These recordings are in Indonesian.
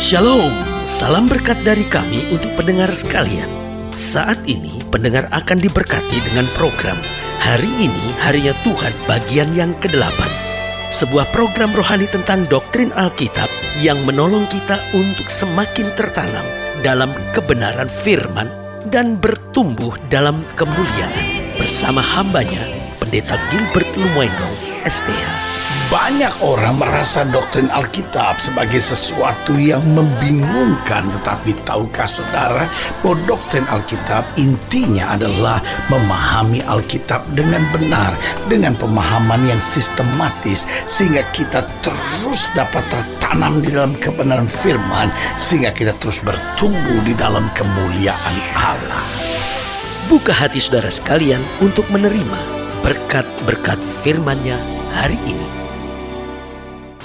Shalom, salam berkat dari kami untuk pendengar sekalian. Saat ini pendengar akan diberkati dengan program Hari Ini Harinya Tuhan bagian yang ke-8. Sebuah program rohani tentang doktrin Alkitab yang menolong kita untuk semakin tertanam dalam kebenaran firman dan bertumbuh dalam kemuliaan. Bersama hambanya, Pendeta Gilbert Lumwendo, STH. Banyak orang merasa doktrin Alkitab sebagai sesuatu yang membingungkan. Tetapi tahukah saudara bahwa doktrin Alkitab intinya adalah memahami Alkitab dengan benar, dengan pemahaman yang sistematis, sehingga kita terus dapat tertanam di dalam kebenaran firman, sehingga kita terus bertumbuh di dalam kemuliaan Allah. Buka hati saudara sekalian untuk menerima berkat-berkat firman-Nya hari ini.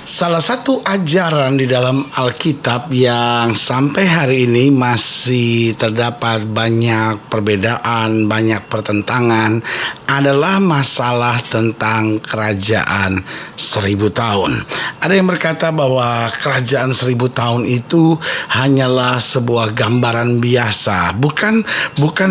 Salah satu ajaran di dalam Alkitab yang sampai hari ini masih terdapat banyak perbedaan, banyak pertentangan adalah masalah tentang kerajaan 1000 tahun. Ada yang berkata bahwa kerajaan 1000 tahun itu hanyalah sebuah gambaran biasa, bukan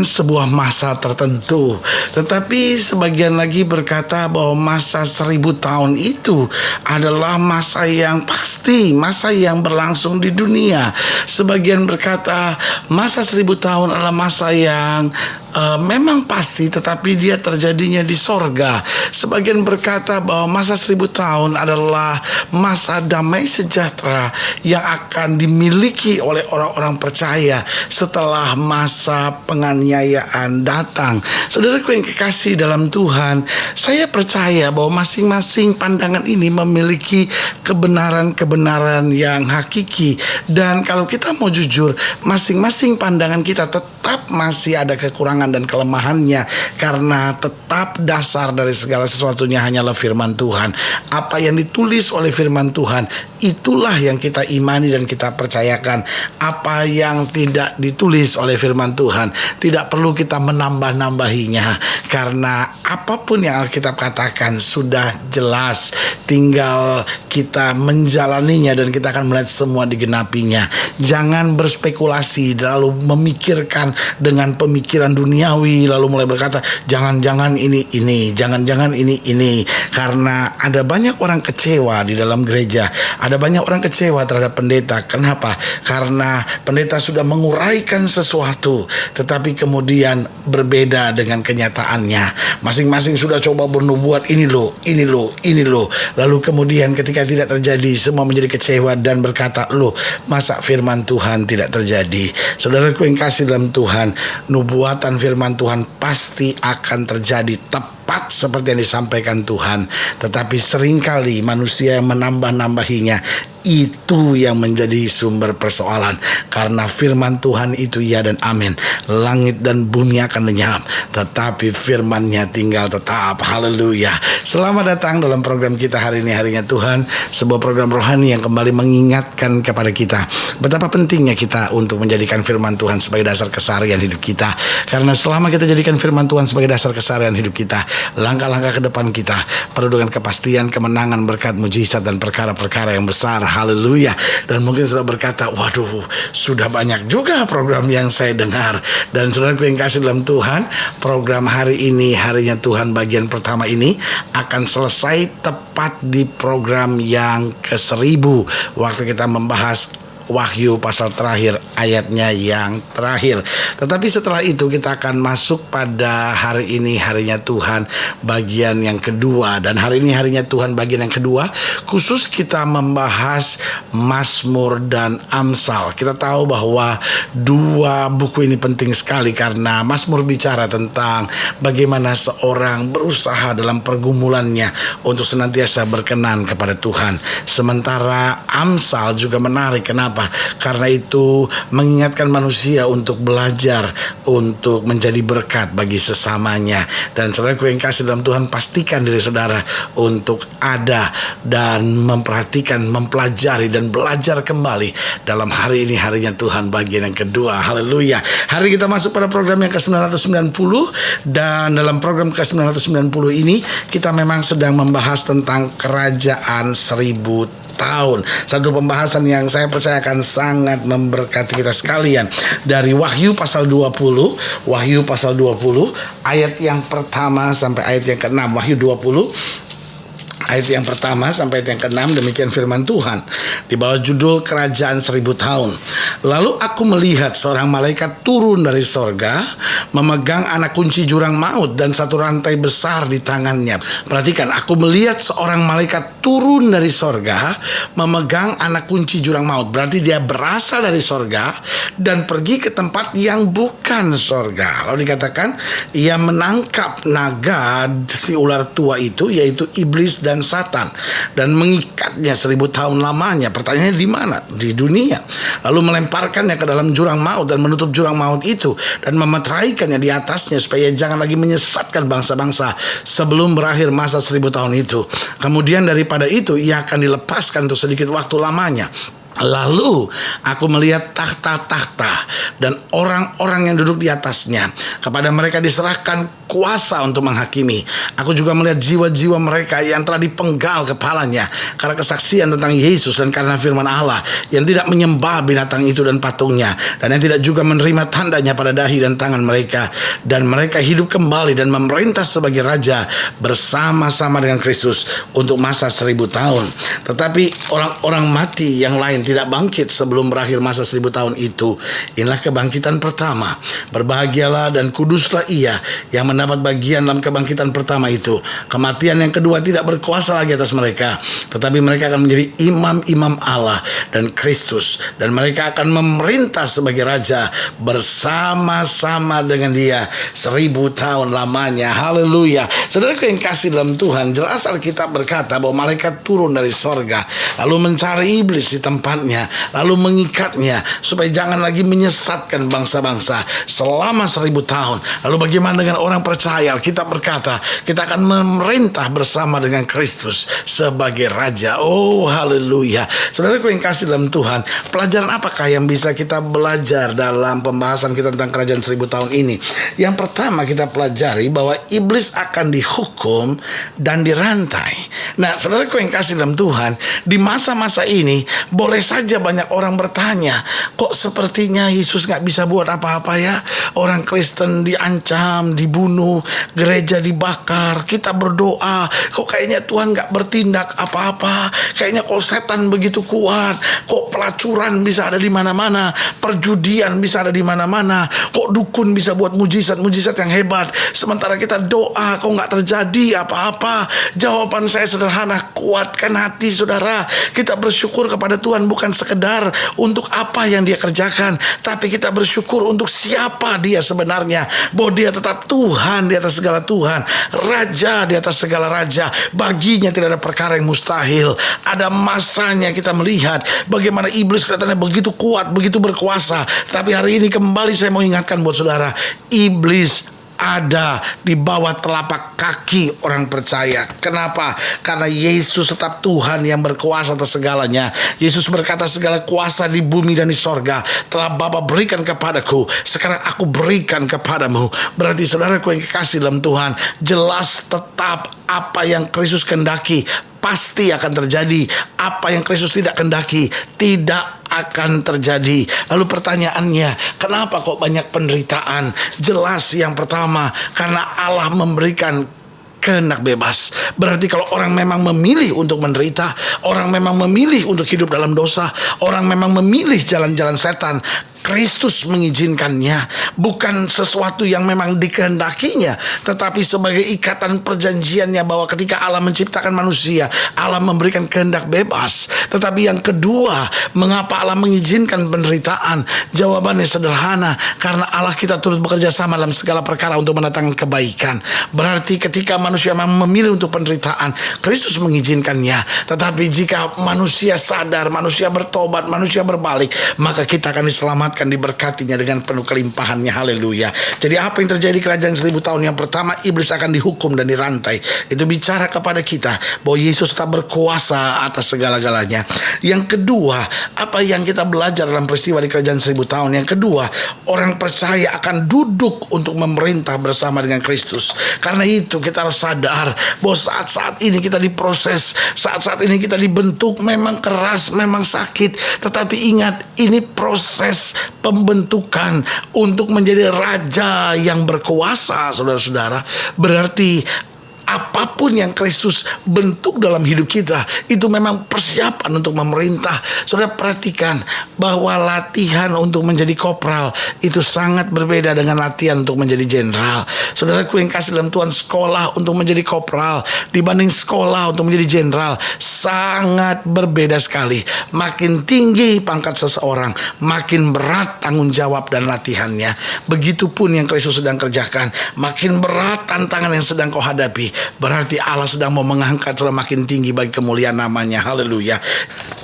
sebuah masa tertentu. Tetapi sebagian lagi berkata bahwa masa 1000 tahun itu adalah masa yang pasti, masa yang berlangsung di dunia. Sebagian berkata masa 1000 tahun adalah masa yang memang pasti, tetapi dia terjadinya di sorga. Sebagian berkata bahwa masa 1000 tahun adalah masa damai sejahtera yang akan dimiliki oleh orang-orang percaya setelah masa penganiayaan datang. Saudaraku yang kekasih dalam Tuhan, saya percaya bahwa masing-masing pandangan ini memiliki kebenaran-kebenaran yang hakiki. Dan kalau kita mau jujur, masing-masing pandangan kita tetap masih ada kekurangan dan kelemahannya, karena tetap dasar dari segala sesuatunya hanyalah firman Tuhan. Apa yang ditulis oleh firman Tuhan, itulah yang kita imani dan kita percayakan. Apa yang tidak ditulis oleh firman Tuhan, tidak perlu kita menambah-nambahinya, karena apapun yang Alkitab katakan sudah jelas. Tinggal kita menjalaninya dan kita akan melihat semua digenapinya. Jangan berspekulasi lalu memikirkan dengan pemikiran duniawi, lalu mulai berkata jangan-jangan ini, jangan-jangan ini. Karena ada banyak orang kecewa di dalam gereja, ada banyak orang kecewa terhadap pendeta. Kenapa? Karena pendeta sudah menguraikan sesuatu, tetapi kemudian berbeda dengan kenyataannya. Masing-masing sudah coba bernubuat ini loh. Lalu kemudian ketika tidak terjadi, semua menjadi kecewa dan berkata, loh, masa firman Tuhan tidak terjadi? Saudaraku yang kasih dalam Tuhan, nubuatan firman Tuhan pasti akan terjadi tepat seperti yang disampaikan Tuhan. Tetapi seringkali manusia yang menambah-nambahinya, itu yang menjadi sumber persoalan. Karena firman Tuhan itu ya dan amin. Langit dan bumi akan lenyap, tetapi firman-Nya tinggal tetap. Haleluya. Selamat datang dalam program kita hari ini, Harinya Tuhan. Sebuah program rohani yang kembali mengingatkan kepada kita betapa pentingnya kita untuk menjadikan firman Tuhan sebagai dasar keseharian hidup kita. Karena selama kita jadikan firman Tuhan sebagai dasar keseharian hidup kita, langkah-langkah ke depan kita penuh dengan kepastian, kemenangan, berkat, mujizat, dan perkara-perkara yang besar. Haleluya. Dan mungkin sudah berkata, waduh, sudah banyak juga program yang saya dengar. Dan saudaraku yang kasih dalam Tuhan, program hari ini, Harinya Tuhan bagian pertama ini akan selesai tepat di program yang ke-1000, waktu kita membahas Wahyu pasal terakhir, ayatnya yang terakhir. Tetapi setelah itu kita akan masuk pada hari ini, Harinya Tuhan bagian yang kedua. Dan hari ini Harinya Tuhan bagian yang kedua, khusus kita membahas Mazmur dan Amsal. Kita tahu bahwa dua buku ini penting sekali, karena Mazmur bicara tentang bagaimana seorang berusaha dalam pergumulannya untuk senantiasa berkenan kepada Tuhan. Sementara Amsal juga menarik. Kenapa? Karena itu mengingatkan manusia untuk belajar, untuk menjadi berkat bagi sesamanya. Dan saudaraku yang kasih dalam Tuhan, pastikan diri saudara untuk ada dan memperhatikan, mempelajari dan belajar kembali dalam hari ini, Harinya Tuhan bagian yang kedua. Haleluya. Hari kita masuk pada program yang ke-990, dan dalam program ke-990 ini kita memang sedang membahas tentang kerajaan 1000 tahun. Satu pembahasan yang saya percaya akan sangat memberkati kita sekalian. Dari Wahyu pasal 20, Wahyu pasal 20, ayat yang pertama sampai ayat yang ke-6. Wahyu 20, ayat yang pertama sampai ayat yang ke-6, demikian firman Tuhan di bawah judul Kerajaan 1000 Tahun. Lalu aku melihat seorang malaikat turun dari sorga, memegang anak kunci jurang maut dan satu rantai besar di tangannya. Perhatikan, aku melihat seorang malaikat turun dari sorga, memegang anak kunci jurang maut. Berarti dia berasal dari sorga dan pergi ke tempat yang bukan sorga. Lalu dikatakan ia menangkap naga, si ular tua itu, yaitu iblis dan Satan, dan mengikatnya 1000 tahun lamanya. Pertanyaannya di mana? Di dunia. Lalu melemparkannya ke dalam jurang maut dan menutup jurang maut itu dan memeteraikannya di atasnya supaya jangan lagi menyesatkan bangsa-bangsa sebelum berakhir masa 1000 tahun itu. Kemudian daripada itu ia akan dilepaskan untuk sedikit waktu lamanya. Lalu aku melihat tahta-tahta dan orang-orang yang duduk di atasnya. Kepada mereka diserahkan kuasa untuk menghakimi. Aku juga melihat jiwa-jiwa mereka yang telah dipenggal kepalanya karena kesaksian tentang Yesus dan karena firman Allah, yang tidak menyembah binatang itu dan patungnya, dan yang tidak juga menerima tandanya pada dahi dan tangan mereka. Dan mereka hidup kembali dan memerintah sebagai raja bersama-sama dengan Kristus untuk masa 1000 tahun. Tetapi orang-orang mati yang lain tidak bangkit sebelum berakhir masa 1000 tahun itu. Inilah kebangkitan pertama. Berbahagialah dan kuduslah ia yang mendapat bagian dalam kebangkitan pertama itu. Kematian yang kedua tidak berkuasa lagi atas mereka, tetapi mereka akan menjadi imam-imam Allah dan Kristus, dan mereka akan memerintah sebagai raja bersama-sama dengan dia 1000 tahun lamanya. Haleluya. Saudaraku yang kasih dalam Tuhan, jelas Alkitab berkata bahwa malaikat turun dari sorga lalu mencari iblis di tempatnya, lalu mengikatnya supaya jangan lagi menyesatkan bangsa-bangsa selama 1000 tahun. Lalu bagaimana dengan orang percaya? Kita berkata kita akan memerintah bersama dengan Kristus sebagai raja. Oh haleluya. Saudaraku yang kasih dalam Tuhan, pelajaran apakah yang bisa kita belajar dalam pembahasan kita tentang kerajaan 1000 tahun ini? Yang pertama kita pelajari bahwa iblis akan dihukum dan dirantai. Nah saudaraku yang kasih dalam Tuhan, di masa-masa ini boleh saja banyak orang bertanya, kok sepertinya Yesus gak bisa buat apa-apa ya? Orang Kristen diancam, dibunuh, gereja dibakar, kita berdoa, kok kayaknya Tuhan gak bertindak apa-apa? Kayaknya kok setan begitu kuat, kok pelacuran bisa ada di mana-mana, perjudian bisa ada di mana-mana, kok dukun bisa buat mujizat-mujizat yang hebat, sementara kita doa kok gak terjadi apa-apa? Jawaban saya sederhana, kuatkan hati saudara. Kita bersyukur kepada Tuhan bukan sekedar untuk apa yang dia kerjakan, tapi kita bersyukur untuk siapa dia sebenarnya, bahwa dia tetap Tuhan di atas segala Tuhan, Raja di atas segala raja. Baginya tidak ada perkara yang mustahil. Ada masanya kita melihat bagaimana iblis kelihatannya begitu kuat, begitu berkuasa, tapi hari ini kembali saya mau ingatkan buat saudara, iblis ada di bawah telapak kaki orang percaya. Kenapa? Karena Yesus tetap Tuhan yang berkuasa atas segalanya. Yesus berkata, segala kuasa di bumi dan di sorga telah Bapa berikan kepadaku, sekarang aku berikan kepadamu. Berarti saudaraku yang kekasih dalam Tuhan, jelas tetap apa yang Kristus kehendaki pasti akan terjadi. Apa yang Kristus tidak kehendaki tidak akan terjadi. Lalu pertanyaannya, kenapa kok banyak penderitaan? Jelas yang pertama, karena Allah memberikan kehendak bebas. Berarti kalau orang memang memilih untuk menderita, orang memang memilih untuk hidup dalam dosa, orang memang memilih jalan-jalan setan, Kristus mengizinkannya, bukan sesuatu yang memang dikehendakinya, tetapi sebagai ikatan perjanjiannya, bahwa ketika Allah menciptakan manusia, Allah memberikan kehendak bebas. Tetapi yang kedua, mengapa Allah mengizinkan penderitaan? Jawabannya sederhana, karena Allah kita turut bekerja sama dalam segala perkara untuk mendatangkan kebaikan. Berarti ketika manusia memang memilih untuk penderitaan, Kristus mengizinkannya. Tetapi jika manusia sadar, manusia bertobat, manusia berbalik, maka kita akan diselamatkan akan diberkatinya dengan penuh kelimpahannya. Haleluya. Jadi apa yang terjadi kerajaan 1000 tahun? Yang pertama, iblis akan dihukum dan dirantai. Itu bicara kepada kita bahwa Yesus tetap berkuasa atas segala-galanya. Yang kedua, apa yang kita belajar dalam peristiwa di kerajaan 1000 tahun? Yang kedua, orang percaya akan duduk untuk memerintah bersama dengan Kristus. Karena itu kita harus sadar bahwa saat-saat ini kita diproses, saat-saat ini kita dibentuk, memang keras, memang sakit. Tetapi ingat, ini proses pembentukan untuk menjadi raja yang berkuasa, saudara-saudara. Berarti apapun yang Kristus bentuk dalam hidup kita, itu memang persiapan untuk memerintah. Saudara perhatikan bahwa latihan untuk menjadi kopral itu sangat berbeda dengan latihan untuk menjadi jenderal. Saudaraku yang kasih dalam Tuhan, sekolah untuk menjadi kopral dibanding sekolah untuk menjadi jenderal sangat berbeda sekali. Makin tinggi pangkat seseorang, makin berat tanggung jawab dan latihannya. Begitupun yang Kristus sedang kerjakan, makin berat tantangan yang sedang kau hadapi, berarti Allah sedang mau mengangkat makin tinggi bagi kemuliaan namanya. Haleluya.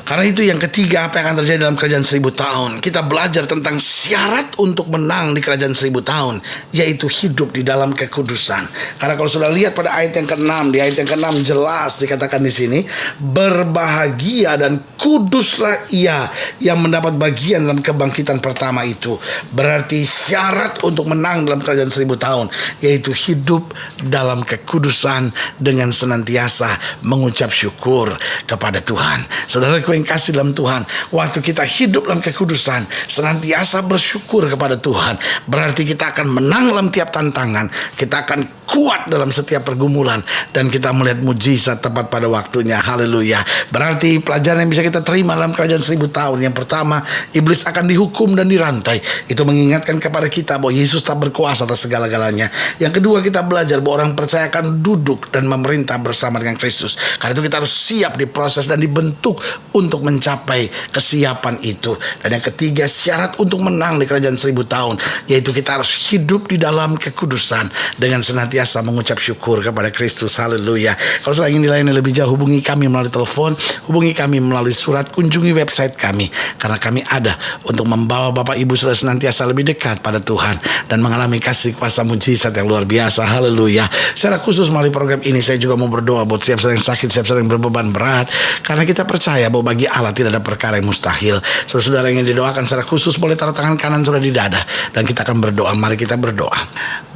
Karena itu yang ketiga, apa yang akan terjadi dalam kerajaan 1000 tahun? Kita belajar tentang syarat untuk menang di kerajaan 1000 tahun, yaitu hidup di dalam kekudusan. Karena kalau sudah lihat pada ayat yang ke-6, di ayat yang ke-6 jelas dikatakan di sini, berbahagia dan kuduslah ia yang mendapat bagian dalam kebangkitan pertama itu. Berarti syarat untuk menang dalam kerajaan 1000 tahun, yaitu hidup dalam kekudusan dengan senantiasa mengucap syukur kepada Tuhan. Saudaraku yang kasih dalam Tuhan, waktu kita hidup dalam kekudusan, senantiasa bersyukur kepada Tuhan, berarti kita akan menang dalam tiap tantangan, kita akan kuat dalam setiap pergumulan, dan kita melihat mujizat tepat pada waktunya. Haleluya. Berarti pelajaran yang bisa kita terima dalam kerajaan 1000 tahun, yang pertama, iblis akan dihukum dan dirantai. Itu mengingatkan kepada kita bahwa Yesus tak berkuasa atas segala-galanya. Yang kedua, kita belajar bahwa orang percaya akan duduk dan memerintah bersama dengan Kristus. Karena itu kita harus siap diproses dan dibentuk untuk mencapai kesiapan itu. Dan yang ketiga, syarat untuk menang di kerajaan 1000 tahun, yaitu kita harus hidup di dalam kekudusan dengan senantiasa mengucap syukur kepada Kristus. Haleluya. Kalau sudah ingin dilayani lebih jauh, hubungi kami melalui telepon, hubungi kami melalui surat, kunjungi website kami. Karena kami ada untuk membawa Bapak Ibu sudah senantiasa lebih dekat pada Tuhan dan mengalami kasih kuasa mujizat yang luar biasa. Haleluya. Secara khusus melalui program ini, saya juga mau berdoa buat siap yang sakit, siap yang berbeban berat. Karena kita percaya bahwa bagi Allah tidak ada perkara yang mustahil. Saudara-saudara yang ingin didoakan secara khusus, boleh taruh tangan kanan sudah di dada, dan kita akan berdoa. Mari kita berdoa.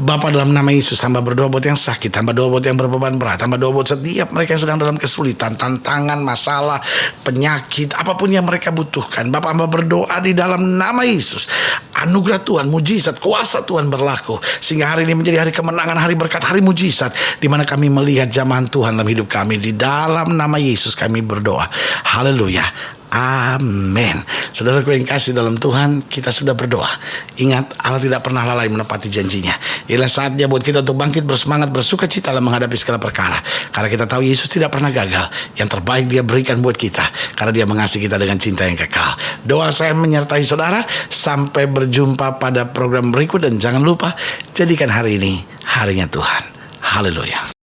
Bapa, dalam nama Yesus, hamba berdoa buat yang sakit, hamba doa buat yang berbeban berat, hamba doa buat setiap mereka yang sedang dalam kesulitan, tantangan, masalah, penyakit, apapun yang mereka butuhkan. Bapa, hamba berdoa di dalam nama Yesus, anugerah Tuhan, mujizat, kuasa Tuhan berlaku, sehingga hari ini menjadi hari kemenangan, hari berkat, hari mujizat, di mana kami melihat jamahan Tuhan dalam hidup kami. Di dalam nama Yesus kami berdoa. Haleluya. Amin. Saudaraku yang kasih dalam Tuhan, kita sudah berdoa. Ingat, Allah tidak pernah lalai menepati janjinya. Inilah saatnya buat kita untuk bangkit, bersemangat, bersuka cita dalam menghadapi segala perkara. Karena kita tahu Yesus tidak pernah gagal. Yang terbaik Dia berikan buat kita, karena Dia mengasihi kita dengan cinta yang kekal. Doa saya menyertai saudara. Sampai berjumpa pada program berikut, dan jangan lupa, jadikan hari ini harinya Tuhan. Haleluya.